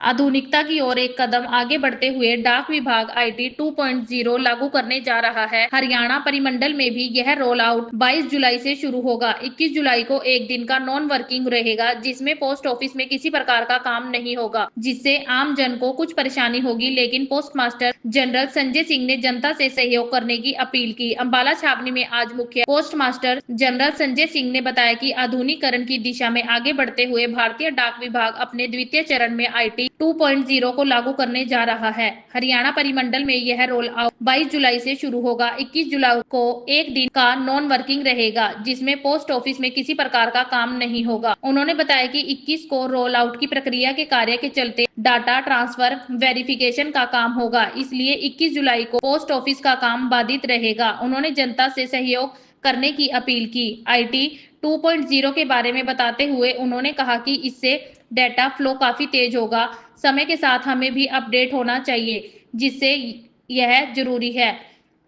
आधुनिकता की ओर एक कदम आगे बढ़ते हुए डाक विभाग आईटी 2.0 लागू करने जा रहा है। हरियाणा परिमंडल में भी यह रोल आउट 22 जुलाई से शुरू होगा। 21 जुलाई को एक दिन का नॉन वर्किंग रहेगा, जिसमें पोस्ट ऑफिस में किसी प्रकार का काम नहीं होगा, जिससे आम जन को कुछ परेशानी होगी। लेकिन post master general Sanjay Singh ने जनता से सहयोग करने की अपील की। अंबाला छावनी में आज मुख्य post master general Sanjay Singh ने बताया कि आधुनिकीकरण की दिशा में आगे बढ़ते हुए भारतीय डाक विभाग अपने द्वितीय चरण में आईटी 2.0 को लागू करने जा रहा है। हरियाणा परिमंडल में यह रोल आउट 22 जुलाई से शुरू होगा। 21 जुलाई को एक दिन का नॉन वर्किंग रहेगा, जिसमें पोस्ट ऑफिस में किसी प्रकार का काम नहीं होगा। उन्होंने बताया कि 21 को रोल आउट की प्रक्रिया के कार्य के चलते डाटा ट्रांसफर वेरिफिकेशन का काम होगा, इसलिए 21 जुलाई को पोस्ट ऑफिस का काम बाधित रहेगा। उन्होंने जनता से सहयोग करने की अपील की। आईटी 2.0 के बारे में बताते हुए उन्होंने कहा कि इससे डेटा फ्लो काफी तेज होगा। समय के साथ हमें भी अपडेट होना चाहिए, जिससे यह जरूरी है।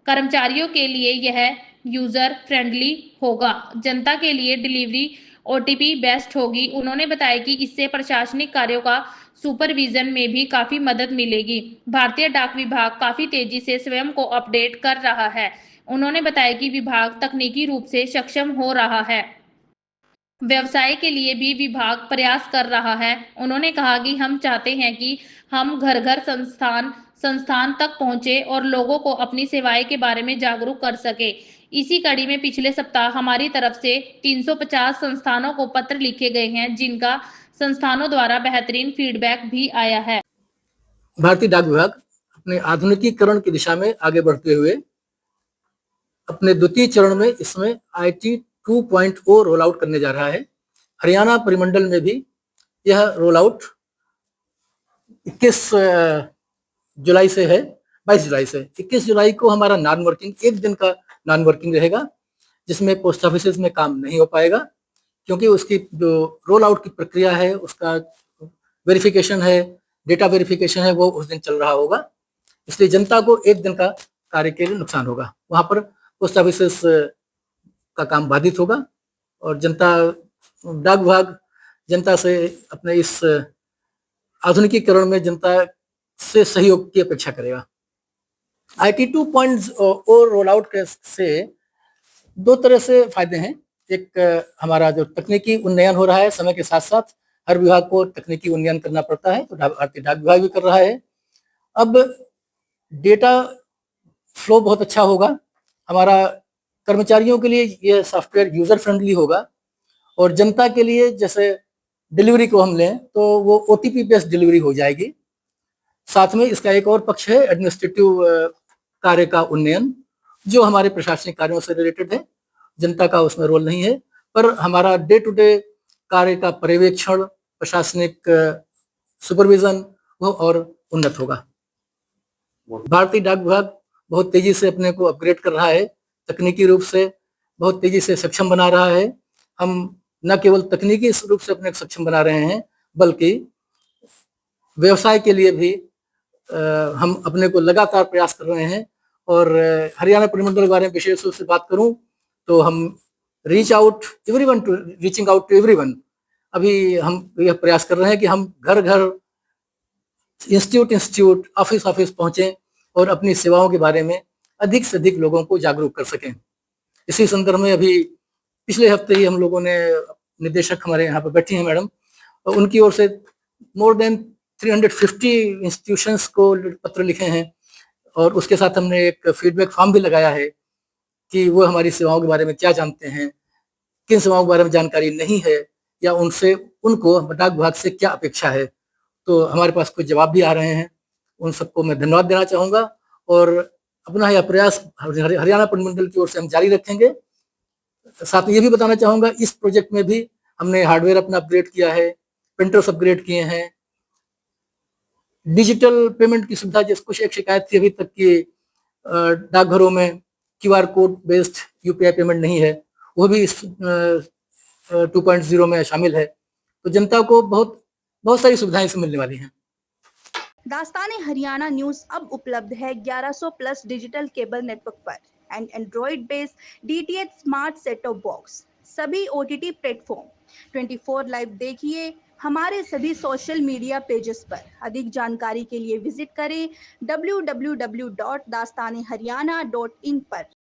कर्मचारियों के लिए यह यूजर फ्रेंडली होगा। जनता के लिए डिलीवरी ओटीपी बेस्ट होगी। उन्होंने बताया कि इससे प्रशासनिक कार्यों का सुपरविजन में भी काफी मदद मिलेगी। भारतीय डाक विभाग काफी तेजी से स्वयं को अपडेट कर रहा है। उन्होंने बताया कि विभाग तकनीकी रूप से सक्षम हो रहा है। व्यवसाय के लिए भी विभाग प्रयास कर रहा है। उन्होंने कहा कि हम चाहते हैं कि हम घर घर संस्थान संस्थान तक पहुंचे और लोगों को अपनी सेवाएं के बारे में जागरूक कर सके। इसी कड़ी में पिछले सप्ताह हमारी तरफ से 350 संस्थानों को पत्र लिखे गए हैं, जिनका संस्थानों द्वारा बेहतरीन फीडबैक भी आया है। भारतीय डाक विभाग अपने आधुनिकीकरण की दिशा में आगे बढ़ते हुए अपने द्वितीय चरण में इसमें आईटी 2.0 रोल आउट करने जा रहा है। हरियाणा परिमंडल में भी यह रोल आउट 21 जुलाई से है, 22 जुलाई से। 21 जुलाई को हमारा नॉन वर्किंग, एक दिन का नॉन वर्किंग रहेगा, जिसमें पोस्ट ऑफिस में काम नहीं हो पाएगा, क्योंकि उसकी जो रोल आउट की प्रक्रिया है, उसका वेरिफिकेशन है, डेटा वेरिफिकेशन है, वो उस दिन चल रहा होगा। इसलिए जनता को एक दिन का कार्य के लिए नुकसान होगा। वहां पर पोस्ट ऑफिस का काम बाधित होगा और डाक विभाग जनता से अपने इस आधुनिकीकरण में जनता से सहयोग की अपेक्षा करेगा। आईटी 2.0 रोल आउट से दो तरह से फायदे हैं। एक, हमारा जो तकनीकी उन्नयन हो रहा है, समय के साथ साथ हर विभाग को तकनीकी उन्नयन करना पड़ता है, तो भारतीय डाक विभाग भी कर रहा है। अब डेटा फ्लो बहुत अच्छा होगा। हमारा कर्मचारियों के लिए यह सॉफ्टवेयर यूजर फ्रेंडली होगा और जनता के लिए, जैसे डिलीवरी को हम लें तो वो ओटीपी बेस्ड डिलीवरी हो जाएगी। साथ में इसका एक और पक्ष है एडमिनिस्ट्रेटिव कार्य का उन्नयन, जो हमारे प्रशासनिक कार्यों से रिलेटेड है। जनता का उसमें रोल नहीं है, पर हमारा डे टू डे कार्य का पर्यवेक्षण, प्रशासनिक सुपरविजन वो और उन्नत होगा। भारतीय डाक विभाग बहुत तेजी से अपने को अपग्रेड कर रहा है, तकनीकी रूप से बहुत तेजी से सक्षम बना रहा है। हम न केवल तकनीकी रूप से अपने को सक्षम बना रहे हैं, बल्कि व्यवसाय के लिए भी हम अपने को लगातार प्रयास कर रहे हैं। और हरियाणा परिमंडल के बारे में विशेष रूप से बात करूं तो हम रीचिंग आउट टू एवरीवन, अभी हम यह प्रयास कर रहे हैं कि हम घर घर, इंस्टीट्यूट, ऑफिस पहुंचे और अपनी सेवाओं के बारे में अधिक से अधिक लोगों को जागरूक कर सकें। इसी संदर्भ में अभी पिछले हफ्ते ही हम लोगों ने, निदेशक हमारे यहाँ पर बैठी हैं मैडम, उनकी ओर से मोर देन 350 इंस्टीट्यूशंस को पत्र लिखे हैं और उसके साथ हमने एक फीडबैक फॉर्म भी लगाया है कि वो हमारी सेवाओं के बारे में क्या जानते हैं, किन सेवाओं के बारे में जानकारी नहीं है, या उनको डाक विभाग से क्या अपेक्षा है। तो हमारे पास कुछ जवाब भी आ रहे हैं, उन सबको मैं धन्यवाद देना चाहूँगा और अपना यह प्रयास हरियाणा परिमंडल की ओर से हम जारी रखेंगे। साथ में ये भी बताना चाहूँगा, इस प्रोजेक्ट में भी हमने हार्डवेयर अपना अपग्रेड किया है, प्रिंटर्स अपग्रेड किए हैं, डिजिटल पेमेंट की सुविधा, जिस कुछ एक शिकायत थी अभी तक कि डाकघरों में QR code based UPI payment नहीं है, वो भी इस 2.0 में शामिल है। तो जनता को बहुत बहुत सारी सुविधाएं इसमें मिलने वाली हैं। दास्तान हरियाणा न्यूज अब उपलब्ध है 1100 प्लस डिजिटल केबल नेटवर्क पर and Android based DTH smart set top box, सभी ओटीटी प्लेटफॉर्म। 24 लाइव देखिए हमारे सभी सोशल मीडिया पेजेस पर। अधिक जानकारी के लिए विजिट करें www.dastaneharyana.in पर।